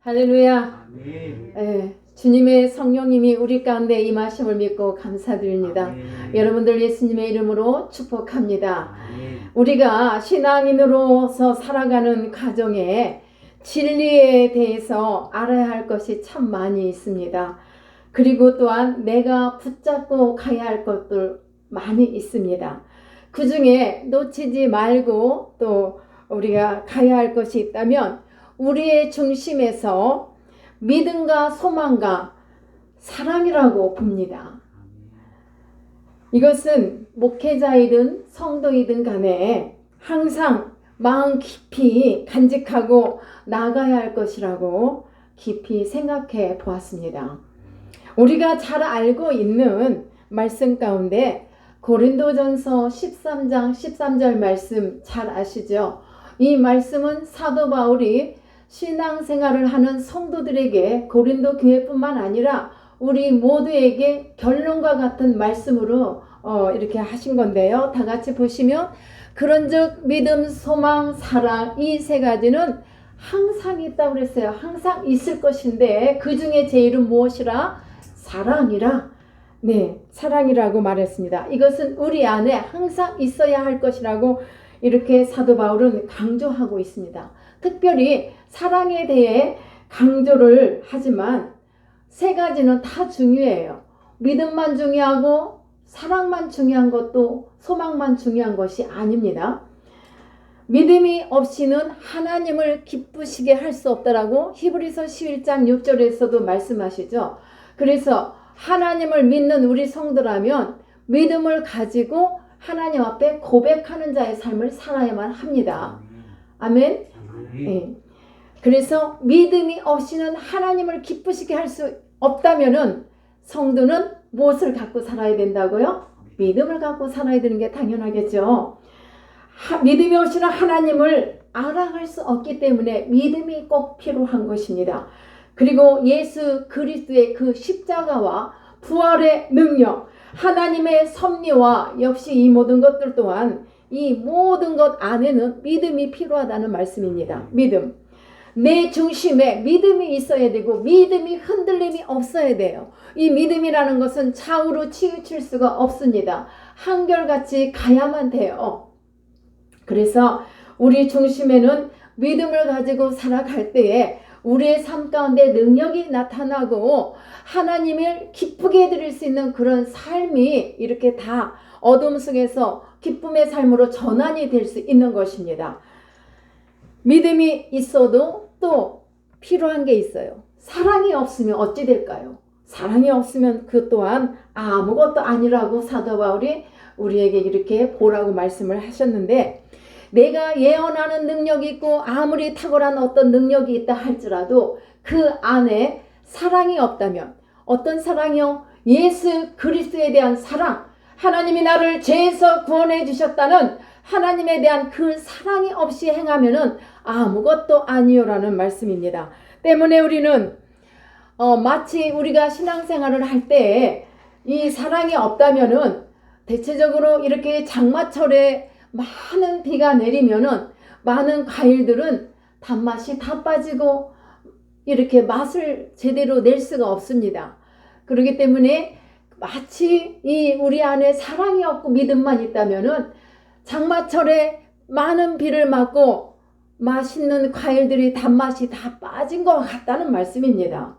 할렐루야. 아멘. 주님의 성령님이 우리 가운데 임하심을 믿고 감사드립니다. 아멘. 여러분들 예수님의 이름으로 축복합니다. 아멘. 우리가 신앙인으로서 살아가는 과정에 진리에 대해서 알아야 할 것이 참 많이 있습니다. 그리고 또한 내가 붙잡고 가야 할 것들 많이 있습니다. 그 중에 놓치지 말고 또 우리가 가야 할 것이 있다면 우리의 중심에서 믿음과 소망과 사랑이라고 봅니다. 이것은 목회자이든 성도이든 간에 항상 마음 깊이 간직하고 나가야 할 것이라고 깊이 생각해 보았습니다. 우리가 잘 알고 있는 말씀 가운데 고린도전서 13장 13절 말씀 잘 아시죠? 이 말씀은 사도 바울이 신앙생활을 하는 성도들에게 고린도 교회뿐만 아니라 우리 모두에게 결론과 같은 말씀으로 이렇게 하신 건데요. 다 같이 보시면 그런즉 믿음, 소망, 사랑 이 세 가지는 항상 있다고 그랬어요. 항상 있을 것인데 그 중에 제일은 무엇이라? 사랑이라. 네, 사랑이라고 말했습니다. 이것은 우리 안에 항상 있어야 할 것이라고 이렇게 사도 바울은 강조하고 있습니다. 특별히 사랑에 대해 강조를 하지만 세 가지는 다 중요해요. 믿음만 중요하고 사랑만 중요한 것도 소망만 중요한 것이 아닙니다. 믿음이 없이는 하나님을 기쁘시게 할 수 없다라고 히브리서 11장 6절에서도 말씀하시죠. 그래서 하나님을 믿는 우리 성도라면 믿음을 가지고 하나님 앞에 고백하는 자의 삶을 살아야만 합니다. 아멘. 네. 그래서 믿음이 없이는 하나님을 기쁘시게 할 수 없다면은 성도는 무엇을 갖고 살아야 된다고요? 믿음을 갖고 살아야 되는 게 당연하겠죠. 믿음이 없이는 하나님을 알아갈 수 없기 때문에 믿음이 꼭 필요한 것입니다. 그리고 예수 그리스도의 그 십자가와 부활의 능력, 하나님의 섭리와 역시 이 모든 것들 또한 이 모든 것 안에는 믿음이 필요하다는 말씀입니다. 믿음. 내 중심에 믿음이 있어야 되고 믿음이 흔들림이 없어야 돼요. 이 믿음이라는 것은 좌우로 치우칠 수가 없습니다. 한결같이 가야만 돼요. 그래서 우리 중심에는 믿음을 가지고 살아갈 때에 우리의 삶 가운데 능력이 나타나고 하나님을 기쁘게 해드릴 수 있는 그런 삶이 이렇게 다 어둠 속에서 기쁨의 삶으로 전환이 될 수 있는 것입니다. 믿음이 있어도 또 필요한 게 있어요. 사랑이 없으면 어찌 될까요? 사랑이 없으면 그 또한 아무것도 아니라고 사도 바울이 우리에게 이렇게 보라고 말씀을 하셨는데, 내가 예언하는 능력이 있고 아무리 탁월한 어떤 능력이 있다 할지라도 그 안에 사랑이 없다면, 어떤 사랑이요? 예수 그리스도에 대한 사랑, 하나님이 나를 죄에서 구원해 주셨다는 하나님에 대한 그 사랑이 없이 행하면은 아무것도 아니요라는 말씀입니다. 때문에 우리는 마치 우리가 신앙생활을 할 때 이 사랑이 없다면은 대체적으로 이렇게 장마철에 많은 비가 내리면은 많은 과일들은 단맛이 다 빠지고 이렇게 맛을 제대로 낼 수가 없습니다. 그렇기 때문에 마치 이 우리 안에 사랑이 없고 믿음만 있다면은 장마철에 많은 비를 맞고 맛있는 과일들이 단맛이 다 빠진 것 같다는 말씀입니다.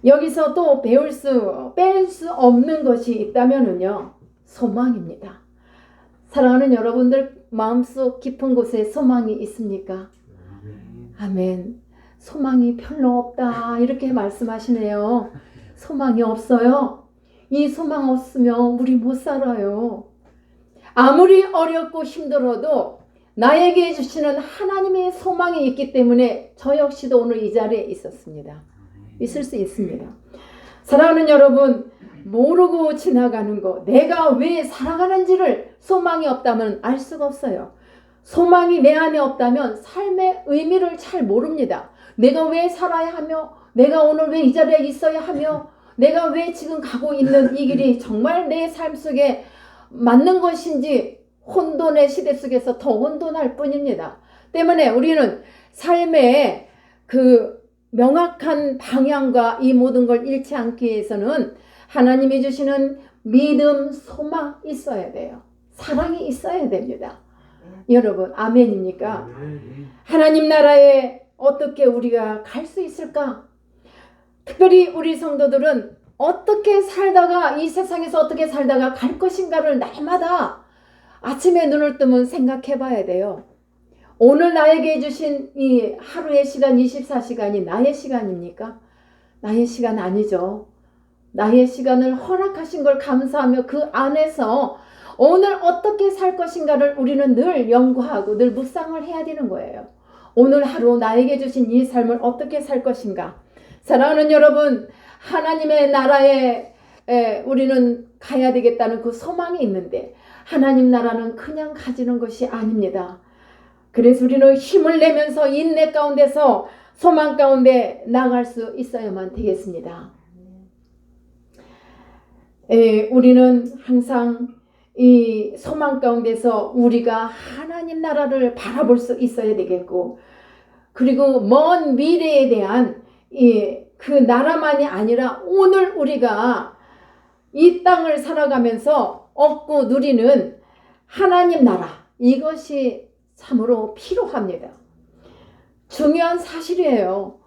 여기서 또 뺄 수 없는 것이 있다면은요, 소망입니다. 사랑하는 여러분들 마음속 깊은 곳에 소망이 있습니까? 아멘. 소망이 별로 없다 이렇게 말씀하시네요. 소망이 없어요. 이 소망 없으면 우리 못 살아요. 아무리 어렵고 힘들어도 나에게 주시는 하나님의 소망이 있기 때문에 저 역시도 오늘 이 자리에 있었습니다. 있을 수 있습니다. 사랑하는 여러분, 모르고 지나가는 거, 내가 왜 살아가는지를 소망이 없다면 알 수가 없어요. 소망이 내 안에 없다면 삶의 의미를 잘 모릅니다. 내가 왜 살아야 하며, 내가 오늘 왜 이 자리에 있어야 하며, 내가 왜 지금 가고 있는 이 길이 정말 내 삶 속에 맞는 것인지 혼돈의 시대 속에서 더 혼돈할 뿐입니다. 때문에 우리는 삶의 그 명확한 방향과 이 모든 걸 잃지 않기 위해서는 하나님이 주시는 믿음, 소망 있어야 돼요. 사랑이 있어야 됩니다. 여러분, 아멘입니까? 하나님 나라에 어떻게 우리가 갈 수 있을까? 특별히 우리 성도들은 어떻게 살다가, 이 세상에서 어떻게 살다가 갈 것인가를 날마다 아침에 눈을 뜨면 생각해 봐야 돼요. 오늘 나에게 주신 이 하루의 시간 24시간이 나의 시간입니까? 나의 시간 아니죠. 나의 시간을 허락하신 걸 감사하며 그 안에서 오늘 어떻게 살 것인가를 우리는 늘 연구하고 늘 묵상을 해야 되는 거예요. 오늘 하루 나에게 주신 이 삶을 어떻게 살 것인가. 사랑하는 여러분, 하나님의 나라에 우리는 가야 되겠다는 그 소망이 있는데 하나님 나라는 그냥 가지는 것이 아닙니다. 그래서 우리는 힘을 내면서 인내 가운데서 소망 가운데 나갈 수 있어야만 되겠습니다. 우리는 항상 이 소망 가운데서 우리가 하나님 나라를 바라볼 수 있어야 되겠고, 그리고 먼 미래에 대한 그 나라만이 아니라 오늘 우리가 이 땅을 살아가면서 얻고 누리는 하나님 나라, 이것이 참으로 필요합니다. 중요한 사실이에요.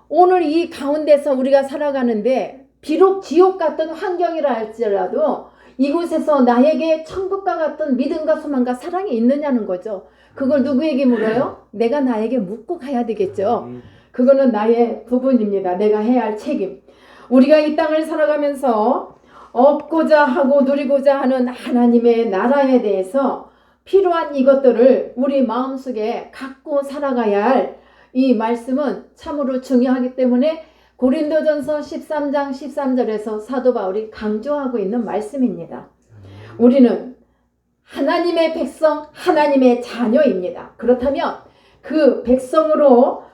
오늘 이 가운데서 우리가 살아가는데 비록 지옥 같은 환경이라 할지라도 이곳에서 나에게 천국과 같은 믿음과 소망과 사랑이 있느냐는 거죠. 그걸 누구에게 물어요? 내가 나에게 묻고 가야 되겠죠. 그거는 나의 부분입니다. 내가 해야 할 책임. 우리가 이 땅을 살아가면서 얻고자 하고 누리고자 하는 하나님의 나라에 대해서 필요한 이것들을 우리 마음속에 갖고 살아가야 할 이 말씀은 참으로 중요하기 때문에 고린도전서 13장 13절에서 사도 바울이 강조하고 있는 말씀입니다. 우리는 하나님의 백성, 하나님의 자녀입니다. 그렇다면 그 백성으로서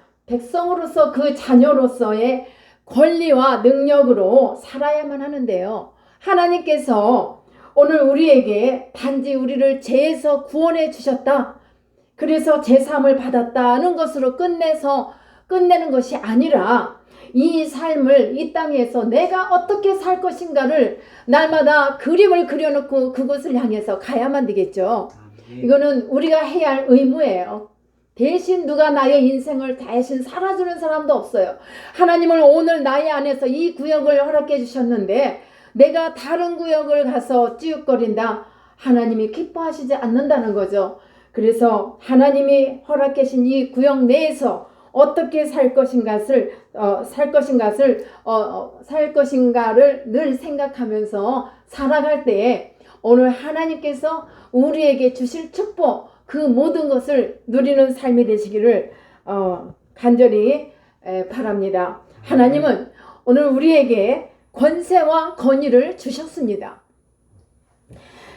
그 자녀로서의 권리와 능력으로 살아야만 하는데요. 하나님께서 오늘 우리에게 단지 우리를 죄에서 구원해 주셨다, 그래서 제사함을 받았다는 것으로 끝내는 것이 아니라 이 삶을 이 땅에서 내가 어떻게 살 것인가를 날마다 그림을 그려놓고 그곳을 향해서 가야만 되겠죠. 이거는 우리가 해야 할 의무예요. 대신 누가 나의 인생을 대신 살아주는 사람도 없어요. 하나님은 오늘 나의 안에서 이 구역을 허락해 주셨는데 내가 다른 구역을 가서 찌욱거린다, 하나님이 기뻐하시지 않는다는 거죠. 그래서 하나님이 허락해 주신 이 구역 내에서 어떻게 살 것인가를 늘 생각하면서 살아갈 때 오늘 하나님께서 우리에게 주실 축복, 그 모든 것을 누리는 삶이 되시기를 간절히 바랍니다. 하나님은 오늘 우리에게 권세와 권위를 주셨습니다.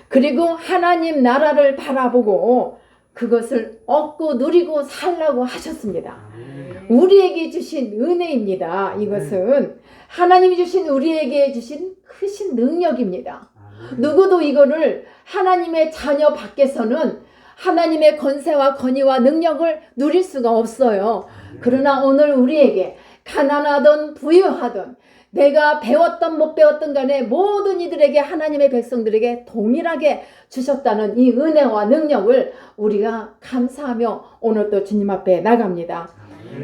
그리고 하나님 나라를 바라보고 그것을 얻고 누리고 살라고 하셨습니다. 우리에게 주신 은혜입니다. 이것은 하나님이 주신, 우리에게 주신 크신 능력입니다. 누구도 이거를 하나님의 자녀 밖에서는 하나님의 권세와 권위와 능력을 누릴 수가 없어요. 그러나 오늘 우리에게 가난하든 부유하든 내가 배웠던 못 배웠던 간에 모든 이들에게, 하나님의 백성들에게 동일하게 주셨다는 이 은혜와 능력을 우리가 감사하며 오늘 또 주님 앞에 나갑니다.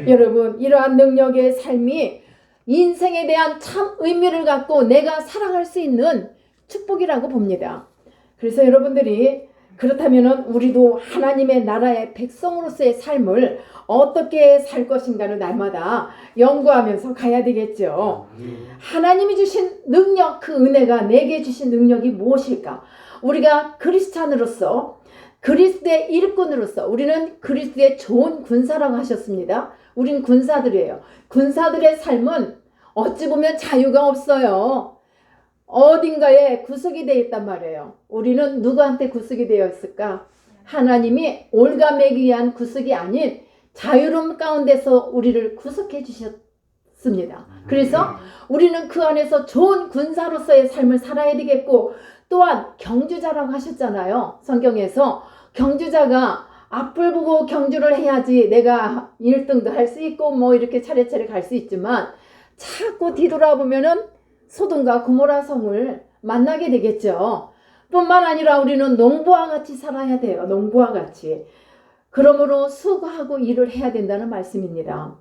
여러분, 이러한 능력의 삶이 인생에 대한 참 의미를 갖고 내가 살아갈 수 있는 축복이라고 봅니다. 그래서 여러분들이 그렇다면 우리도 하나님의 나라의 백성으로서의 삶을 어떻게 살 것인가를 날마다 연구하면서 가야 되겠죠. 하나님이 주신 능력, 그 은혜가 내게 주신 능력이 무엇일까? 우리가 그리스찬으로서, 그리스도의 일꾼으로서, 우리는 그리스도의 좋은 군사라고 하셨습니다. 우린 군사들이에요. 군사들의 삶은 어찌 보면 자유가 없어요. 어딘가에 구속이 되어 있단 말이에요. 우리는 누구한테 구속이 되어 있을까? 하나님이 올가매기 위한 구속이 아닌 자유로움 가운데서 우리를 구속해 주셨습니다. 그래서 우리는 그 안에서 좋은 군사로서의 삶을 살아야 되겠고, 또한 경주자라고 하셨잖아요. 성경에서 경주자가 앞을 보고 경주를 해야지 내가 1등도 할 수 있고 뭐 이렇게 차례차례 갈 수 있지만 자꾸 뒤돌아보면은 소돔과 고모라 성을 만나게 되겠죠. 뿐만 아니라 우리는 농부와 같이 살아야 돼요. 농부와 같이. 그러므로 수고하고 일을 해야 된다는 말씀입니다.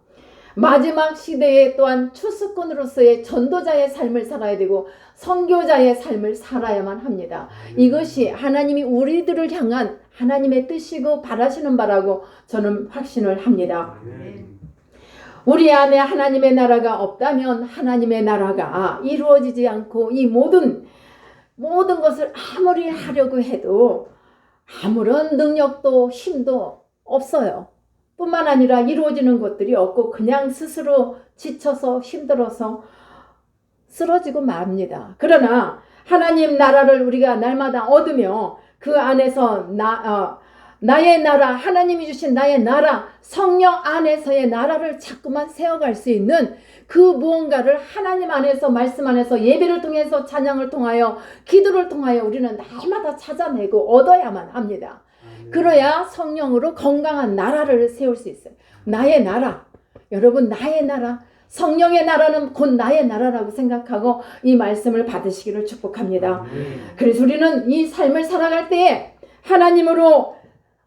마지막 시대에 또한 추수꾼으로서의 전도자의 삶을 살아야 되고 선교자의 삶을 살아야만 합니다. 이것이 하나님이 우리들을 향한 하나님의 뜻이고 바라시는 바라고 저는 확신을 합니다. 우리 안에 하나님의 나라가 없다면 하나님의 나라가 이루어지지 않고 이 모든 것을 아무리 하려고 해도 아무런 능력도 힘도 없어요. 뿐만 아니라 이루어지는 것들이 없고 그냥 스스로 지쳐서 힘들어서 쓰러지고 맙니다. 그러나 하나님 나라를 우리가 날마다 얻으며 그 안에서 나의 나라, 하나님이 주신 나의 나라, 성령 안에서의 나라를 자꾸만 세워갈 수 있는 그 무언가를 하나님 안에서, 말씀 안에서, 예배를 통해서, 찬양을 통하여, 기도를 통하여 우리는 날마다 찾아내고 얻어야만 합니다. 그래야 성령으로 건강한 나라를 세울 수 있어요. 나의 나라, 여러분, 나의 나라, 성령의 나라는 곧 나의 나라라고 생각하고 이 말씀을 받으시기를 축복합니다. 그래서 우리는 이 삶을 살아갈 때에 하나님으로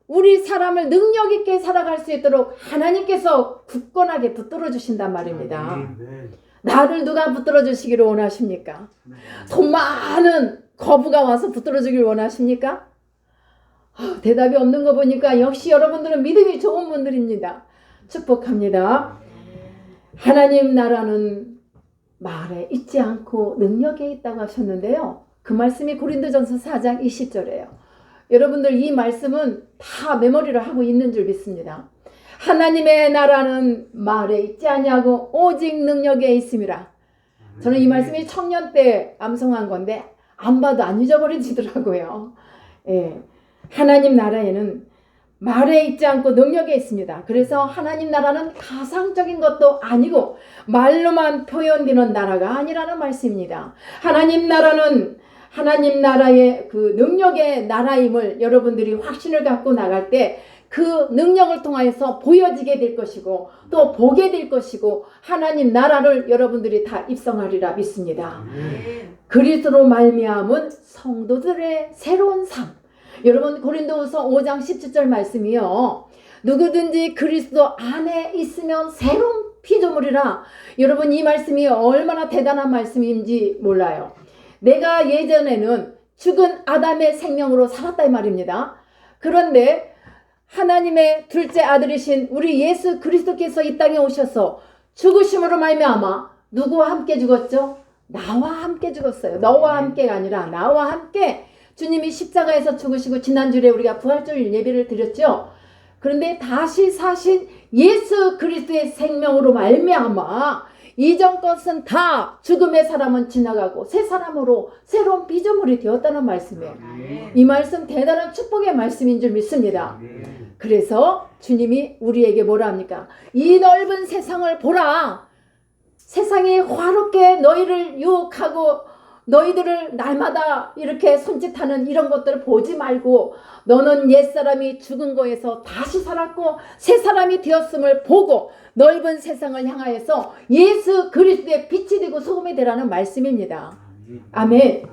우리 사람을 능력 있게 살아갈 수 있도록 하나님께서 굳건하게 붙들어 주신단 말입니다. 나를 누가 붙들어 주시기를 원하십니까? 돈 많은 거부가 와서 붙들어 주기를 원하십니까? 대답이 없는 거 보니까 역시 여러분들은 믿음이 좋은 분들입니다. 축복합니다. 하나님 나라는 말에 있지 않고 능력에 있다고 하셨는데요. 그 말씀이 고린도전서 4장 20절이에요. 여러분들 이 말씀은 다 메모리를 하고 있는 줄 믿습니다. 하나님의 나라는 말에 있지 아니하고 오직 능력에 있음이라. 저는 이 말씀이 청년 때 암송한 건데 안 봐도 안 잊어버리지더라고요. 예. 하나님 나라에는 말에 있지 않고 능력에 있습니다. 그래서 하나님 나라는 가상적인 것도 아니고 말로만 표현되는 나라가 아니라는 말씀입니다. 하나님 나라는 하나님 나라의 그 능력의 나라임을 여러분들이 확신을 갖고 나갈 때 그 능력을 통해서 보여지게 될 것이고 또 보게 될 것이고 하나님 나라를 여러분들이 다 입성하리라 믿습니다. 그리스도로 말미암은 성도들의 새로운 삶. 여러분 고린도후서 5장 17절 말씀이요. 누구든지 그리스도 안에 있으면 새로운 피조물이라. 여러분 이 말씀이 얼마나 대단한 말씀인지 몰라요. 내가 예전에는 죽은 아담의 생명으로 살았다 이 말입니다. 그런데 하나님의 둘째 아들이신 우리 예수 그리스도께서 이 땅에 오셔서 죽으심으로 말미암아 누구와 함께 죽었죠? 나와 함께 죽었어요. 너와 함께가 아니라 나와 함께 주님이 십자가에서 죽으시고 지난주에 우리가 부활절 예배를 드렸죠. 그런데 다시 사신 예수 그리스도의 생명으로 말미암아 이전 것은 다 죽음의 사람은 지나가고 새 사람으로 새로운 피조물이 되었다는 말씀이에요. 이 말씀 대단한 축복의 말씀인 줄 믿습니다. 그래서 주님이 우리에게 뭐라 합니까? 이 넓은 세상을 보라. 세상이 화롭게 너희를 유혹하고 너희들을 날마다 이렇게 손짓하는 이런 것들을 보지 말고 너는 옛사람이 죽은 거에서 다시 살았고 새 사람이 되었음을 보고 넓은 세상을 향하여서 예수 그리스도의 빛이 되고 소금이 되라는 말씀입니다. 아멘.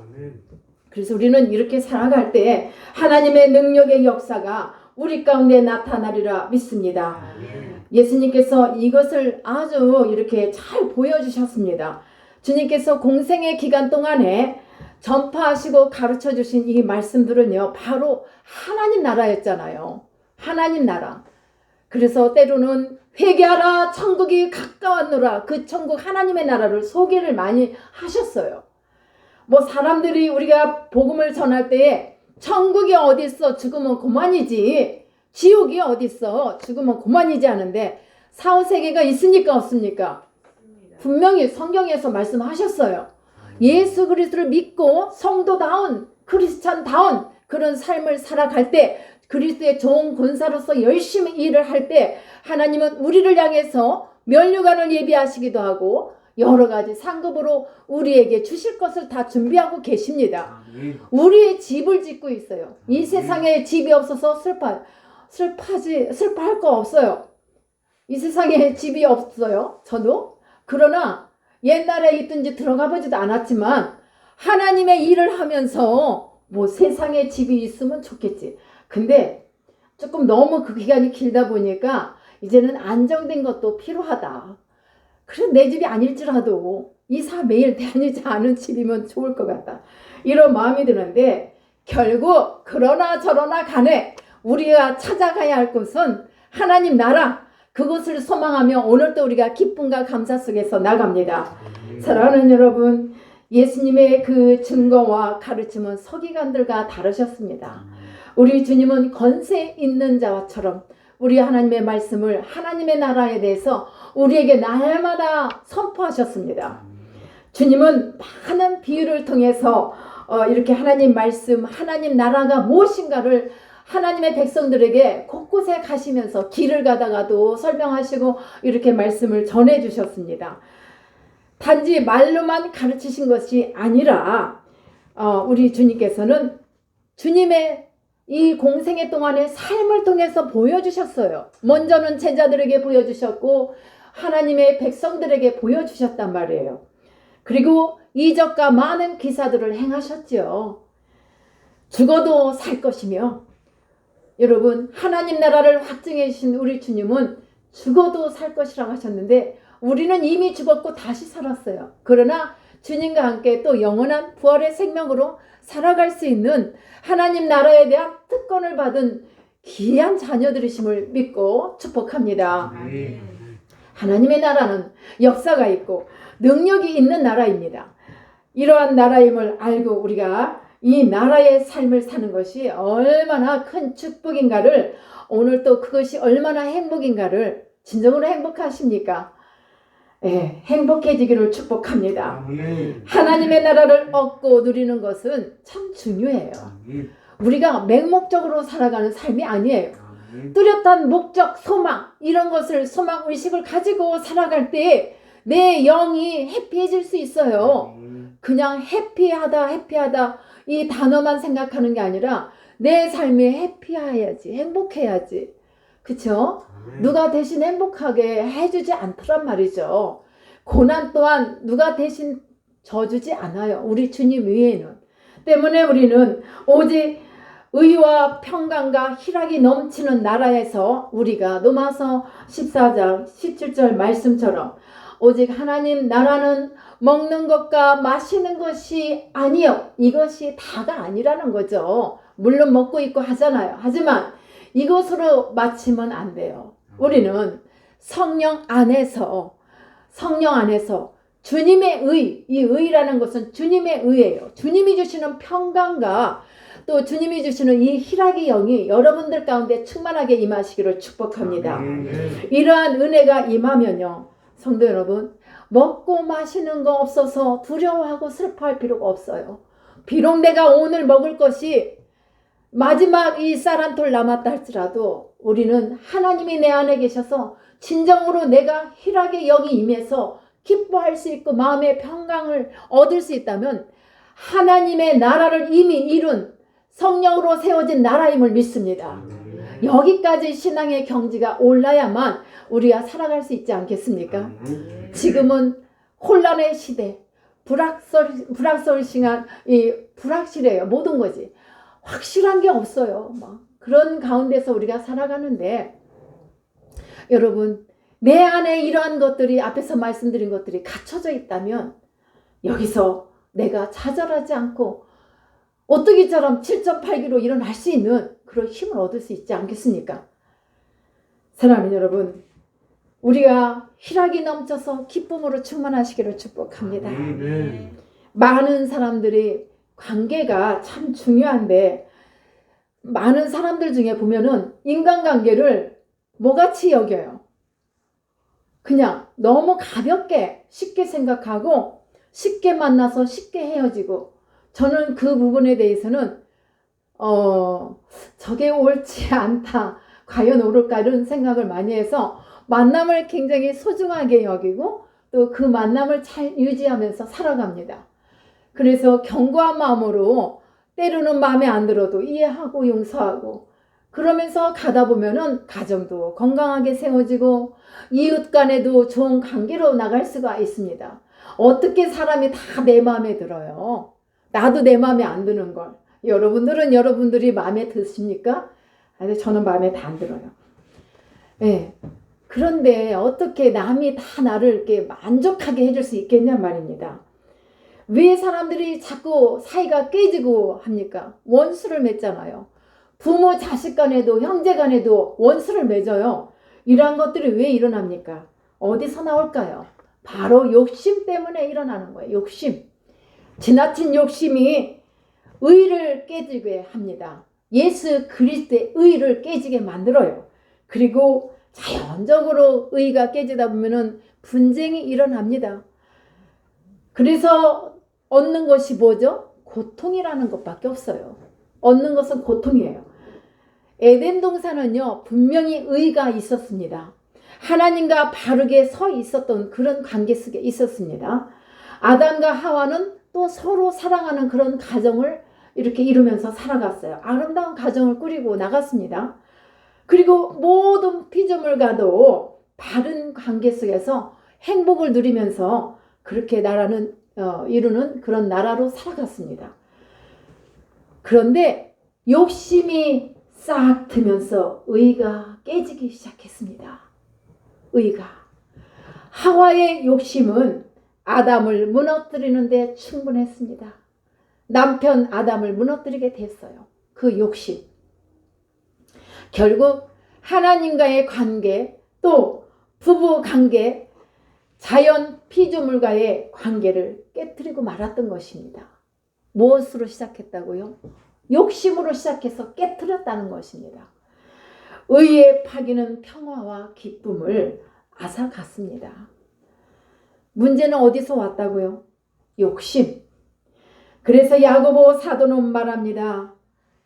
그래서 우리는 이렇게 살아갈 때 하나님의 능력의 역사가 우리 가운데 나타나리라 믿습니다. 예수님께서 이것을 아주 이렇게 잘 보여주셨습니다. 주님께서 공생의 기간 동안에 전파하시고 가르쳐 주신 이 말씀들은요, 바로 하나님 나라였잖아요. 하나님 나라. 그래서 때로는 회개하라 천국이 가까웠노라. 그 천국 하나님의 나라를 소개를 많이 하셨어요. 뭐 사람들이 우리가 복음을 전할 때에 천국이 어디 있어? 죽으면 그만이지. 지옥이 어디 있어? 죽으면 그만이지 하는데 4, 5세계가 있습니까? 없습니까? 분명히 성경에서 말씀하셨어요. 예수 그리스도를 믿고 성도다운 크리스찬다운 그런 삶을 살아갈 때 그리스도의 좋은 군사로서 열심히 일을 할 때 하나님은 우리를 향해서 면류관을 예비하시기도 하고 여러 가지 상급으로 우리에게 주실 것을 다 준비하고 계십니다. 우리의 집을 짓고 있어요. 이 세상에 집이 없어서 슬퍼요. 슬퍼할 거 없어요. 이 세상에 집이 없어요. 저도. 그러나 옛날에 있든지 들어가 보지도 않았지만 하나님의 일을 하면서 뭐 세상에 집이 있으면 좋겠지. 근데 조금 너무 그 기간이 길다 보니까 이제는 안정된 것도 필요하다. 그래서 내 집이 아닐지라도 이사 매일 다니지 않은 집이면 좋을 것 같다. 이런 마음이 드는데 결국 그러나 저러나 간에 우리가 찾아가야 할 곳은 하나님 나라, 그것을 소망하며 오늘도 우리가 기쁨과 감사 속에서 나갑니다. 사랑하는 여러분, 예수님의 그 증거와 가르침은 서기관들과 다르셨습니다. 우리 주님은 권세 있는 자와처럼 우리 하나님의 말씀을, 하나님의 나라에 대해서 우리에게 날마다 선포하셨습니다. 주님은 많은 비유를 통해서 이렇게 하나님 말씀, 하나님 나라가 무엇인가를 하나님의 백성들에게 곳곳에 가시면서 길을 가다가도 설명하시고 이렇게 말씀을 전해주셨습니다. 단지 말로만 가르치신 것이 아니라 우리 주님께서는 주님의 이 공생애 동안의 삶을 통해서 보여주셨어요. 먼저는 제자들에게 보여주셨고 하나님의 백성들에게 보여주셨단 말이에요. 그리고 이적과 많은 기사들을 행하셨지요. 죽어도 살 것이며, 여러분 하나님 나라를 확증해 주신 우리 주님은 죽어도 살 것이라고 하셨는데 우리는 이미 죽었고 다시 살았어요. 그러나 주님과 함께 또 영원한 부활의 생명으로 살아갈 수 있는 하나님 나라에 대한 특권을 받은 귀한 자녀들이심을 믿고 축복합니다. 하나님의 나라는 역사가 있고 능력이 있는 나라입니다. 이러한 나라임을 알고 우리가 이 나라의 삶을 사는 것이 얼마나 큰 축복인가를, 오늘 또 그것이 얼마나 행복인가를, 진정으로 행복하십니까? 네, 행복해지기를 축복합니다. 하나님의 나라를 얻고 누리는 것은 참 중요해요. 우리가 맹목적으로 살아가는 삶이 아니에요. 뚜렷한 목적, 소망, 이런 것을, 소망, 의식을 가지고 살아갈 때 내 영이 해피해질 수 있어요. 그냥 해피하다 이 단어만 생각하는 게 아니라 내 삶이 해피해야지, 행복해야지. 그쵸? 누가 대신 행복하게 해주지 않더란 말이죠. 고난 또한 누가 대신 져주지 않아요. 우리 주님 외에는. 때문에 우리는 오직 의와 평강과 희락이 넘치는 나라에서 우리가 로마서 14장 17절 말씀처럼 오직 하나님 나라는 먹는 것과 마시는 것이 아니요, 이것이 다가 아니라는 거죠. 물론 먹고 있고 하잖아요. 하지만 이것으로 마치면 안 돼요. 우리는 성령 안에서 주님의 의, 이 의라는 것은 주님의 의예요. 주님이 주시는 평강과 또 주님이 주시는 이 희락의 영이 여러분들 가운데 충만하게 임하시기를 축복합니다. 이러한 은혜가 임하면요, 성도 여러분, 먹고 마시는 거 없어서 두려워하고 슬퍼할 필요가 없어요. 비록 내가 오늘 먹을 것이 마지막 이 쌀 한 톨 남았다 할지라도 우리는 하나님이 내 안에 계셔서 진정으로 내가 희락의 영이 임해서 기뻐할 수 있고 마음의 평강을 얻을 수 있다면 하나님의 나라를 이미 이룬 성령으로 세워진 나라임을 믿습니다. 여기까지 신앙의 경지가 올라야만 우리가 살아갈 수 있지 않겠습니까? 지금은 혼란의 시대, 불확실한 이 불확실해요. 모든 것이 확실한 게 없어요. 막 그런 가운데서 우리가 살아가는데, 여러분 내 안에 이러한 것들이, 앞에서 말씀드린 것들이 갖춰져 있다면 여기서 내가 좌절하지 않고 오뚜기처럼 7.8기로 일어날 수 있는 그런 힘을 얻을 수 있지 않겠습니까? 사랑하는 여러분, 우리가 희락이 넘쳐서 기쁨으로 충만하시기를 축복합니다. 많은 사람들이 관계가 참 중요한데, 많은 사람들 중에 보면은 인간관계를 뭐같이 여겨요? 그냥 너무 가볍게 쉽게 생각하고 쉽게 만나서 쉽게 헤어지고, 저는 그 부분에 대해서는 저게 옳지 않다, 과연 옳을까, 이런 생각을 많이 해서 만남을 굉장히 소중하게 여기고 또 그 만남을 잘 유지하면서 살아갑니다. 그래서 견고한 마음으로 때로는 마음에 안 들어도 이해하고 용서하고 그러면서 가다 보면은 가정도 건강하게 세워지고 이웃 간에도 좋은 관계로 나갈 수가 있습니다. 어떻게 사람이 다 내 마음에 들어요? 나도 내 마음에 안 드는 걸. 여러분들은 여러분들이 마음에 드십니까? 아니, 저는 마음에 다 안 들어요. 네. 그런데 어떻게 남이 다 나를 이렇게 만족하게 해줄 수 있겠냔 말입니다. 왜 사람들이 자꾸 사이가 깨지고 합니까? 원수를 맺잖아요. 부모 자식 간에도 형제 간에도 원수를 맺어요. 이러한 것들이 왜 일어납니까? 어디서 나올까요? 바로 욕심 때문에 일어나는 거예요. 욕심. 지나친 욕심이 의를 깨지게 합니다. 예수 그리스도의 의를 깨지게 만들어요. 그리고 자연적으로 의가 깨지다 보면은 분쟁이 일어납니다. 그래서 얻는 것이 뭐죠? 고통이라는 것밖에 없어요. 얻는 것은 고통이에요. 에덴 동산은요, 분명히 의가 있었습니다. 하나님과 바르게 서 있었던 그런 관계 속에 있었습니다. 아담과 하와는 또 서로 사랑하는 그런 가정을 이렇게 이루면서 살아갔어요. 아름다운 가정을 꾸리고 나갔습니다. 그리고 모든 피조물과도 바른 관계 속에서 행복을 누리면서 그렇게 나라는 이루는 그런 나라로 살아갔습니다. 그런데 욕심이 싹 트면서 의가 깨지기 시작했습니다. 의가. 하와의 욕심은 아담을 무너뜨리는 데 충분했습니다. 남편 아담을 무너뜨리게 됐어요. 그 욕심. 결국 하나님과의 관계, 또 부부 관계, 자연 피조물과의 관계를 깨뜨리고 말았던 것입니다. 무엇으로 시작했다고요? 욕심으로 시작해서 깨뜨렸다는 것입니다. 의의 파기는 평화와 기쁨을 앗아갔습니다. 문제는 어디서 왔다고요? 욕심. 그래서 야고보 사도는 말합니다.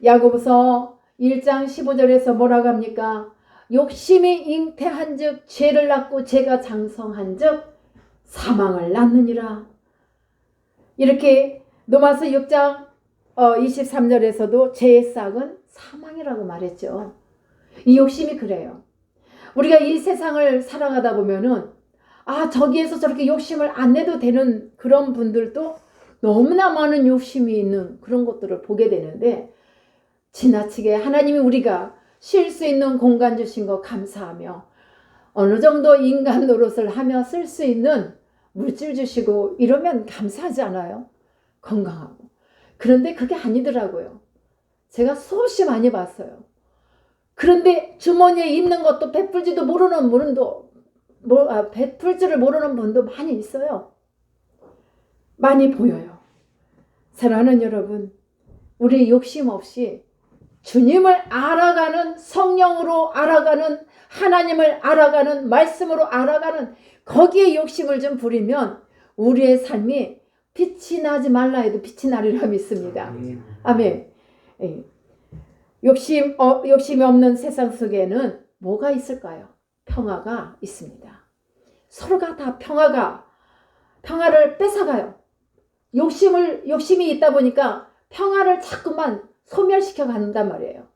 야고보서 1장 15절에서 뭐라고 합니까? 욕심이 잉태한 즉 죄를 낳고 죄가 장성한 즉 사망을 낳느니라. 이렇게 로마서 6장 23절에서도 죄의 싹은 사망이라고 말했죠. 이 욕심이 그래요. 우리가 이 세상을 살아가다 보면은 저기에서 저렇게 욕심을 안 내도 되는 그런 분들도 너무나 많은 욕심이 있는 그런 것들을 보게 되는데, 지나치게 하나님이 우리가 쉴 수 있는 공간 주신 거 감사하며 어느 정도 인간 노릇을 하며 쓸 수 있는 물질 주시고 이러면 감사하지 않아요? 건강하고. 그런데 그게 아니더라고요. 제가 수없이 많이 봤어요. 그런데 주머니에 있는 것도 베풀지도 모르는 분도 베풀 줄을 모르는 분도 많이 있어요. 많이 보여요. 사랑하는 여러분, 우리 욕심 없이 주님을 알아가는, 성령으로 알아가는, 하나님을 알아가는, 말씀으로 알아가는 거기에 욕심을 좀 부리면 우리의 삶이 빛이 나지 말라 해도 빛이 나리라 믿습니다. 아멘. 욕심이 없는 세상 속에는 뭐가 있을까요? 평화가 있습니다. 서로가 다 평화를 뺏어가요. 욕심이 있다 보니까 평화를 자꾸만 소멸시켜 간단 말이에요.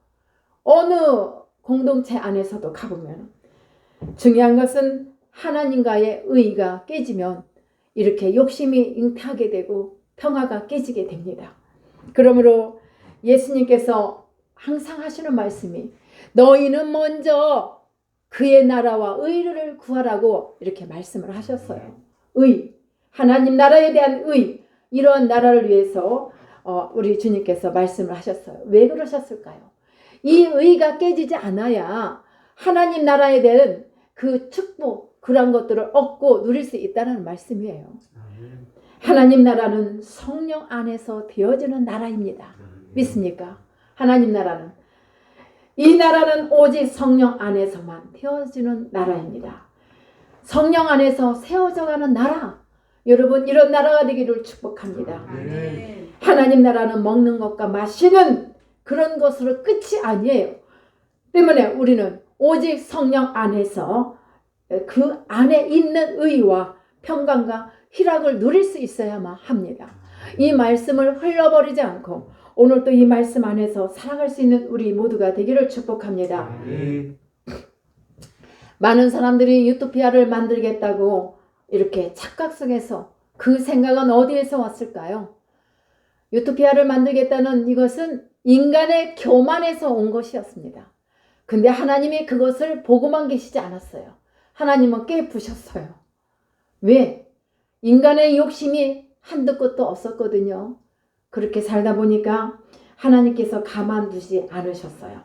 어느 공동체 안에서도 가보면. 중요한 것은 하나님과의 의가 깨지면 이렇게 욕심이 잉태하게 되고 평화가 깨지게 됩니다. 그러므로 예수님께서 항상 하시는 말씀이 너희는 먼저 그의 나라와 의를 구하라고 이렇게 말씀을 하셨어요. 의, 하나님 나라에 대한 의, 이런 나라를 위해서 우리 주님께서 말씀을 하셨어요. 왜 그러셨을까요? 이 의가 깨지지 않아야 하나님 나라에 대한 그 축복, 그런 것들을 얻고 누릴 수 있다는 말씀이에요. 하나님 나라는 성령 안에서 되어지는 나라입니다. 믿습니까? 하나님 나라는, 이 나라는 오직 성령 안에서만 되어지는 나라입니다. 성령 안에서 세워져가는 나라, 여러분 이런 나라가 되기를 축복합니다. 하나님 나라는 먹는 것과 마시는 그런 것으로 끝이 아니에요. 때문에 우리는 오직 성령 안에서 그 안에 있는 의와 평강과 희락을 누릴 수 있어야만 합니다. 이 말씀을 흘려버리지 않고 오늘도 이 말씀 안에서 살아갈 수 있는 우리 모두가 되기를 축복합니다. 많은 사람들이 유토피아를 만들겠다고 이렇게 착각 속에서, 그 생각은 어디에서 왔을까요? 유토피아를 만들겠다는 이것은 인간의 교만에서 온 것이었습니다. 근데 하나님이 그것을 보고만 계시지 않았어요. 하나님은 깨부셨어요. 왜? 인간의 욕심이 한두 끝도 없었거든요. 그렇게 살다 보니까 하나님께서 가만두지 않으셨어요.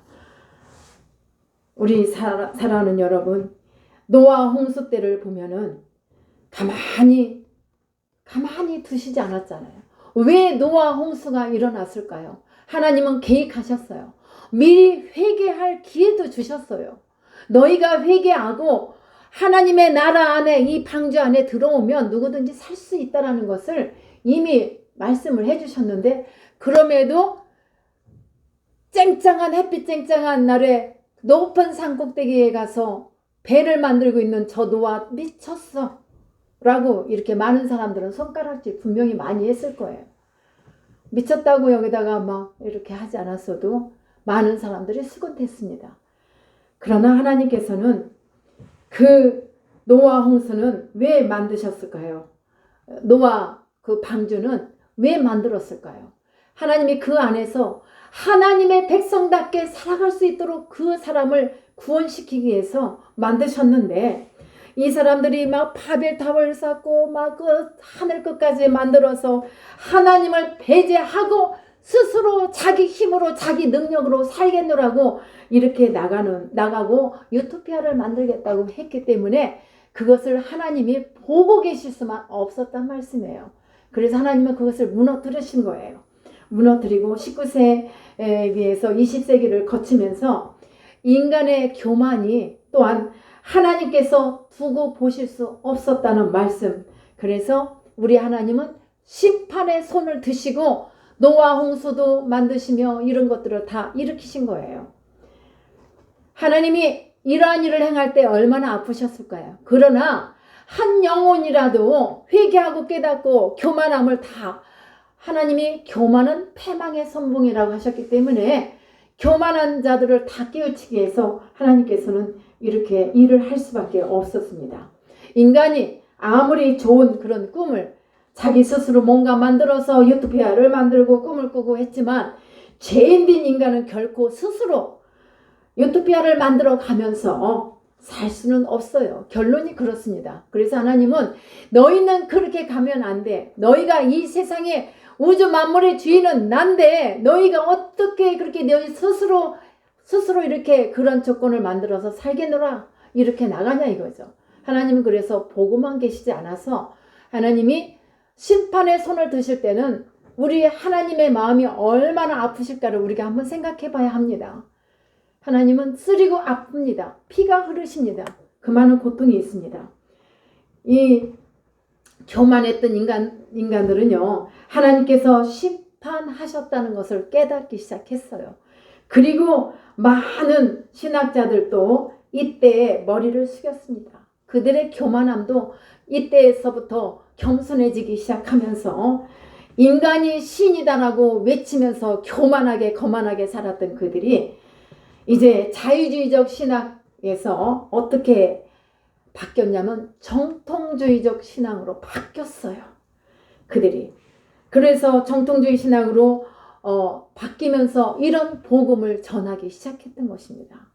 우리 사랑하는 여러분, 노아 홍수 때를 보면은 가만히 두시지 않았잖아요. 왜 노아 홍수가 일어났을까요? 하나님은 계획하셨어요. 미리 회개할 기회도 주셨어요. 너희가 회개하고 하나님의 나라 안에, 이 방주 안에 들어오면 누구든지 살 수 있다는 것을 이미 말씀을 해주셨는데, 그럼에도 쨍쨍한 햇빛 쨍쨍한 날에 높은 산 꼭대기에 가서 배를 만들고 있는 저 노아 미쳤어 라고 이렇게 많은 사람들은 손가락질 분명히 많이 했을 거예요. 미쳤다고 여기다가 막 이렇게 하지 않았어도 많은 사람들이 수군댔습니다. 그러나 하나님께서는 그 노아 홍수는 왜 만드셨을까요? 노아 그 방주는 왜 만들었을까요? 하나님이 그 안에서 하나님의 백성답게 살아갈 수 있도록 그 사람을 구원시키기 위해서 만드셨는데, 이 사람들이 막 바벨탑을 쌓고 막 그 하늘 끝까지 만들어서 하나님을 배제하고 스스로 자기 힘으로 자기 능력으로 살겠노라고 이렇게 나가고 유토피아를 만들겠다고 했기 때문에 그것을 하나님이 보고 계실 수만 없었단 말씀이에요. 그래서 하나님은 그것을 무너뜨리신 거예요. 무너뜨리고 19세에 비해서 20세기를 거치면서 인간의 교만이 또한 하나님께서 두고 보실 수 없었다는 말씀. 그래서 우리 하나님은 심판의 손을 드시고 노아 홍수도 만드시며 이런 것들을 다 일으키신 거예요. 하나님이 이러한 일을 행할 때 얼마나 아프셨을까요? 그러나 한 영혼이라도 회개하고 깨닫고 교만함을 다, 하나님이 교만은 패망의 선봉이라고 하셨기 때문에 교만한 자들을 다 깨우치기 위해서 하나님께서는 이렇게 일을 할 수밖에 없었습니다. 인간이 아무리 좋은 그런 꿈을 자기 스스로 뭔가 만들어서 유토피아를 만들고 꿈을 꾸고 했지만, 죄인된 인간은 결코 스스로 유토피아를 만들어 가면서 살 수는 없어요. 결론이 그렇습니다. 그래서 하나님은 너희는 그렇게 가면 안 돼. 너희가 이 세상에 우주 만물의 주인은 난데 너희가 어떻게 그렇게 너희 스스로 이렇게 그런 조건을 만들어서 살겠노라 이렇게 나가냐 이거죠. 하나님은 그래서 보고만 계시지 않아서 하나님이 심판의 손을 드실 때는 우리 하나님의 마음이 얼마나 아프실까를 우리가 한번 생각해 봐야 합니다. 하나님은 쓰리고 아픕니다. 피가 흐르십니다. 그 많은 고통이 있습니다. 이 교만했던 인간들은요, 하나님께서 심판하셨다는 것을 깨닫기 시작했어요. 그리고 많은 신학자들도 이때에 머리를 숙였습니다. 그들의 교만함도 이때에서부터 겸손해지기 시작하면서 인간이 신이다라고 외치면서 교만하게 거만하게 살았던 그들이 이제 자유주의적 신학에서 어떻게 바뀌었냐면 정통주의적 신앙으로 바뀌었어요. 그들이. 그래서 정통주의 신앙으로 바뀌면서 이런 복음을 전하기 시작했던 것입니다.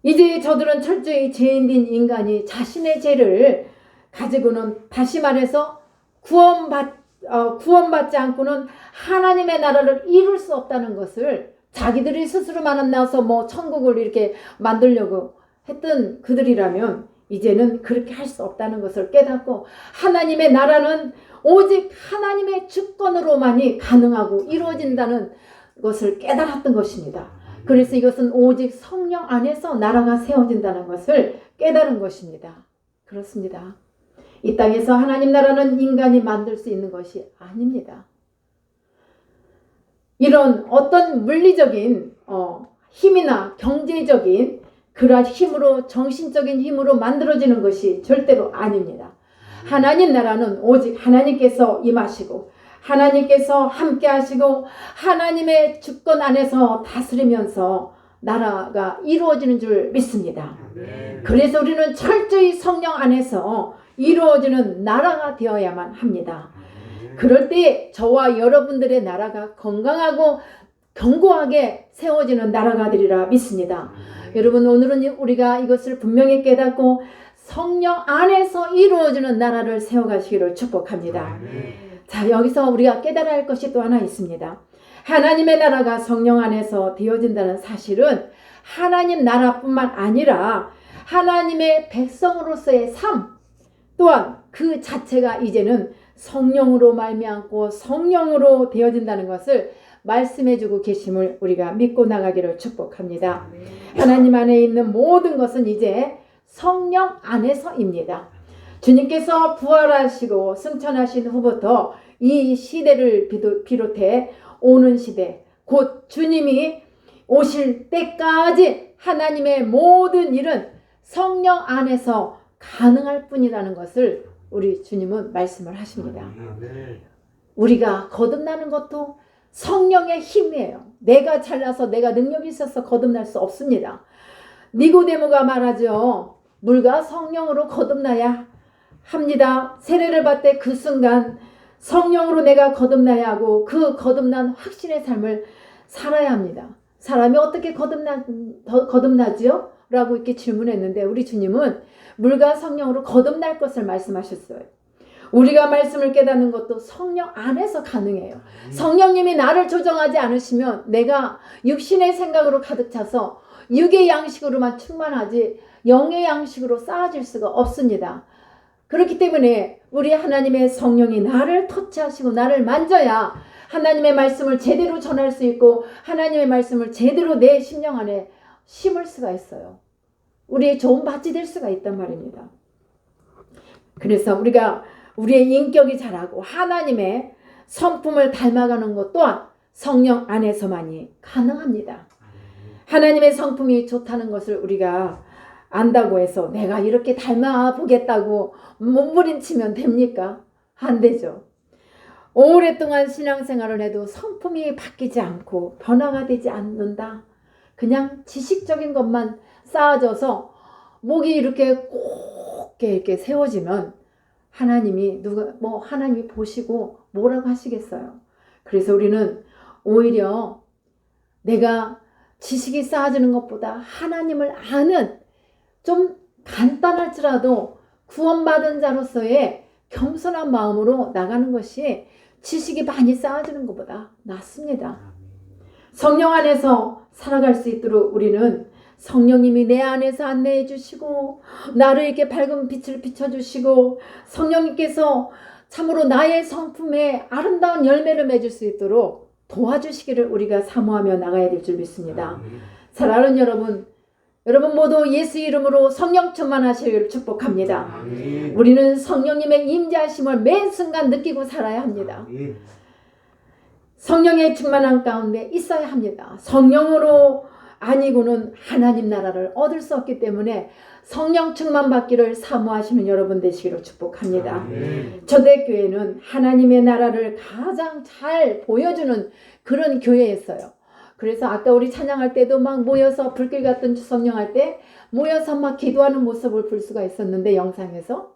이제 저들은 철저히 죄인된 인간이 자신의 죄를 가지고는, 다시 말해서 구원받지 않고는 하나님의 나라를 이룰 수 없다는 것을 자기들이 스스로 만나서 뭐 천국을 이렇게 만들려고 했던 그들이라면 이제는 그렇게 할 수 없다는 것을 깨닫고, 하나님의 나라는 오직 하나님의 주권으로만이 가능하고 이루어진다는 것을 깨달았던 것입니다. 그래서 이것은 오직 성령 안에서 나라가 세워진다는 것을 깨달은 것입니다. 그렇습니다. 이 땅에서 하나님 나라는 인간이 만들 수 있는 것이 아닙니다. 이런 어떤 물리적인 힘이나 경제적인 그러한 힘으로, 정신적인 힘으로 만들어지는 것이 절대로 아닙니다. 하나님 나라는 오직 하나님께서 임하시고 하나님께서 함께 하시고 하나님의 주권 안에서 다스리면서 나라가 이루어지는 줄 믿습니다. 그래서 우리는 철저히 성령 안에서 이루어지는 나라가 되어야만 합니다. 그럴 때 저와 여러분들의 나라가 건강하고 견고하게 세워지는 나라가 되리라 믿습니다. 여러분, 오늘은 우리가 이것을 분명히 깨닫고 성령 안에서 이루어지는 나라를 세워가시기를 축복합니다. 자, 여기서 우리가 깨달아야 할 것이 또 하나 있습니다. 하나님의 나라가 성령 안에서 되어진다는 사실은 하나님 나라뿐만 아니라 하나님의 백성으로서의 삶 또한 그 자체가 이제는 성령으로 말미암고 성령으로 되어진다는 것을 말씀해주고 계심을 우리가 믿고 나가기를 축복합니다. 하나님 안에 있는 모든 것은 이제 성령 안에서입니다. 주님께서 부활하시고 승천하신 후부터 이 시대를 비롯해 오는 시대, 곧 주님이 오실 때까지 하나님의 모든 일은 성령 안에서 가능할 뿐이라는 것을 우리 주님은 말씀을 하십니다. 우리가 거듭나는 것도 성령의 힘이에요. 내가 잘나서 내가 능력이 있어서 거듭날 수 없습니다. 니고데모가 말하죠. 물과 성령으로 거듭나야 합니다. 세례를 받되 그 순간 성령으로 내가 거듭나야 하고 그 거듭난 확신의 삶을 살아야 합니다. 사람이 어떻게 거듭나지요? 라고 이렇게 질문했는데 우리 주님은 물과 성령으로 거듭날 것을 말씀하셨어요. 우리가 말씀을 깨닫는 것도 성령 안에서 가능해요. 성령님이 나를 조정하지 않으시면 내가 육신의 생각으로 가득 차서 육의 양식으로만 충만하지 영의 양식으로 쌓아질 수가 없습니다. 그렇기 때문에 우리 하나님의 성령이 나를 터치하시고 나를 만져야 하나님의 말씀을 제대로 전할 수 있고 하나님의 말씀을 제대로 내 심령 안에 심을 수가 있어요. 우리의 좋은 밭이 될 수가 있단 말입니다. 그래서 우리가 우리의 인격이 자라고 하나님의 성품을 닮아가는 것 또한 성령 안에서만이 가능합니다. 하나님의 성품이 좋다는 것을 우리가 안다고 해서 내가 이렇게 닮아 보겠다고 몸부림치면 됩니까? 안 되죠. 오랫동안 신앙생활을 해도 성품이 바뀌지 않고 변화가 되지 않는다. 그냥 지식적인 것만 쌓아져서 목이 이렇게 곱게 이렇게 세워지면 하나님이 하나님이 보시고 뭐라고 하시겠어요? 그래서 우리는 오히려 내가 지식이 쌓아지는 것보다 하나님을 아는 좀 간단할지라도 구원받은 자로서의 겸손한 마음으로 나가는 것이 지식이 많이 쌓아지는 것보다 낫습니다. 성령 안에서 살아갈 수 있도록 우리는 성령님이 내 안에서 안내해 주시고 나를 이렇게 밝은 빛을 비춰주시고 성령님께서 참으로 나의 성품에 아름다운 열매를 맺을 수 있도록 도와주시기를 우리가 사모하며 나가야 될 줄 믿습니다. 사랑하는 여러분 모두 예수 이름으로 성령 충만하시기를 축복합니다. 우리는 성령님의 임재하심을 매 순간 느끼고 살아야 합니다. 성령의 충만한 가운데 있어야 합니다. 성령으로 아니고는 하나님 나라를 얻을 수 없기 때문에 성령 충만 받기를 사모하시는 여러분 되시기를 축복합니다. 초대교회는 하나님의 나라를 가장 잘 보여주는 그런 교회였어요. 그래서 아까 우리 찬양할 때도 막 모여서 불길 같은 성령할 때 모여서 막 기도하는 모습을 볼 수가 있었는데 영상에서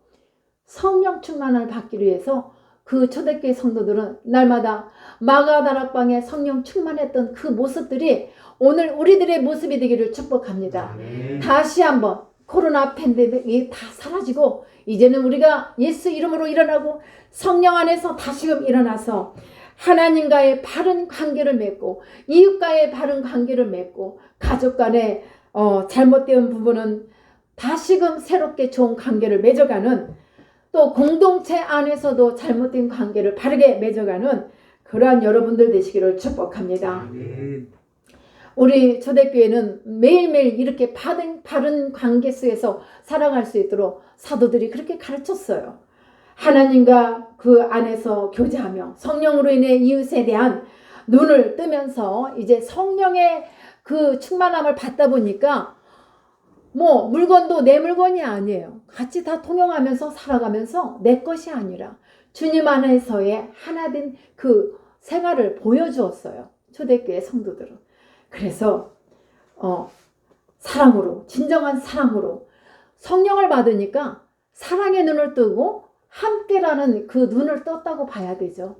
성령 충만을 받기 위해서 그 초대교회 성도들은 날마다 마가다락방에 성령 충만했던 그 모습들이 오늘 우리들의 모습이 되기를 축복합니다. 다시 한번 코로나 팬데믹이 다 사라지고 이제는 우리가 예수 이름으로 일어나고 성령 안에서 다시금 일어나서 하나님과의 바른 관계를 맺고 이웃과의 바른 관계를 맺고 가족 간의 잘못된 부분은 다시금 새롭게 좋은 관계를 맺어가는 또 공동체 안에서도 잘못된 관계를 바르게 맺어가는 그러한 여러분들 되시기를 축복합니다. 우리 초대교회는 매일매일 이렇게 바른 관계 속에서 살아갈 수 있도록 사도들이 그렇게 가르쳤어요. 하나님과 그 안에서 교제하며 성령으로 인해 이웃에 대한 눈을 뜨면서 이제 성령의 그 충만함을 받다 보니까 물건도 내 물건이 아니에요. 같이 다 통용하면서 살아가면서 내 것이 아니라 주님 안에서의 하나된 그 생활을 보여주었어요. 초대교회 성도들은. 그래서 사랑으로, 진정한 사랑으로 성령을 받으니까 사랑의 눈을 뜨고 함께라는 그 눈을 떴다고 봐야 되죠.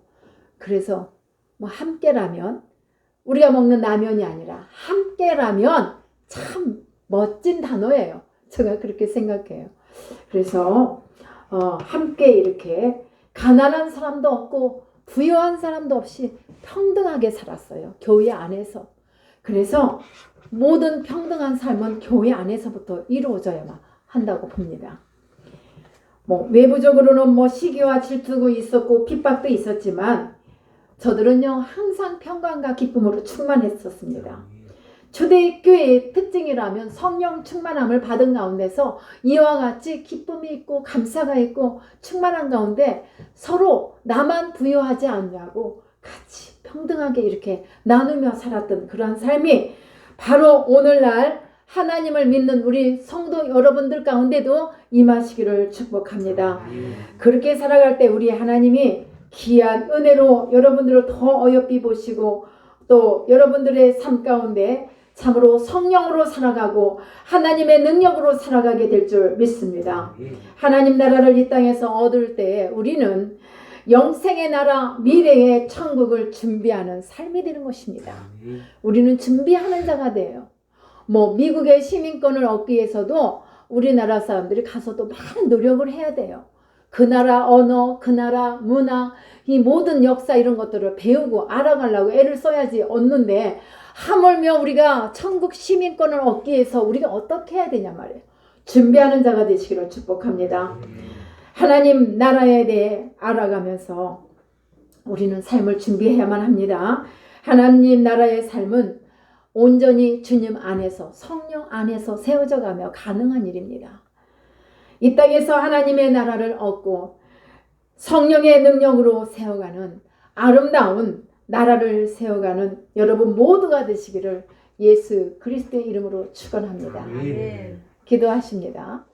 그래서 뭐 함께라면, 우리가 먹는 라면이 아니라 함께라면 참 멋진 단어예요. 제가 그렇게 생각해요. 그래서 함께 이렇게 가난한 사람도 없고 부유한 사람도 없이 평등하게 살았어요. 교회 안에서. 그래서 모든 평등한 삶은 교회 안에서부터 이루어져야만 한다고 봅니다. 뭐 외부적으로는 뭐 시기와 질투가 있었고 핍박도 있었지만 저들은요 항상 평강과 기쁨으로 충만했었습니다. 초대교회의 특징이라면 성령 충만함을 받은 가운데서 이와 같이 기쁨이 있고 감사가 있고 충만한 가운데 서로 나만 부여하지 않냐고 같이 평등하게 이렇게 나누며 살았던 그러한 삶이 바로 오늘날 하나님을 믿는 우리 성도 여러분들 가운데도 임하시기를 축복합니다. 그렇게 살아갈 때 우리 하나님이 귀한 은혜로 여러분들을 더 어여삐 보시고 또 여러분들의 삶 가운데 참으로 성령으로 살아가고 하나님의 능력으로 살아가게 될 줄 믿습니다. 하나님 나라를 이 땅에서 얻을 때 우리는 영생의 나라, 미래의 천국을 준비하는 삶이 되는 것입니다. 우리는 준비하는 자가 돼요. 뭐 미국의 시민권을 얻기 위해서도 우리나라 사람들이 가서도 많은 노력을 해야 돼요. 그 나라 언어, 그 나라 문화, 이 모든 역사 이런 것들을 배우고 알아가려고 애를 써야지 얻는데 하물며 우리가 천국 시민권을 얻기 위해서 우리가 어떻게 해야 되냐 말이에요. 준비하는 자가 되시기를 축복합니다. 하나님 나라에 대해 알아가면서 우리는 삶을 준비해야만 합니다. 하나님 나라의 삶은 온전히 주님 안에서 성령 안에서 세워져 가며 가능한 일입니다. 이 땅에서 하나님의 나라를 얻고 성령의 능력으로 세워가는 아름다운 나라를 세워가는 여러분 모두가 되시기를 예수 그리스도의 이름으로 축원합니다. 기도하십니다.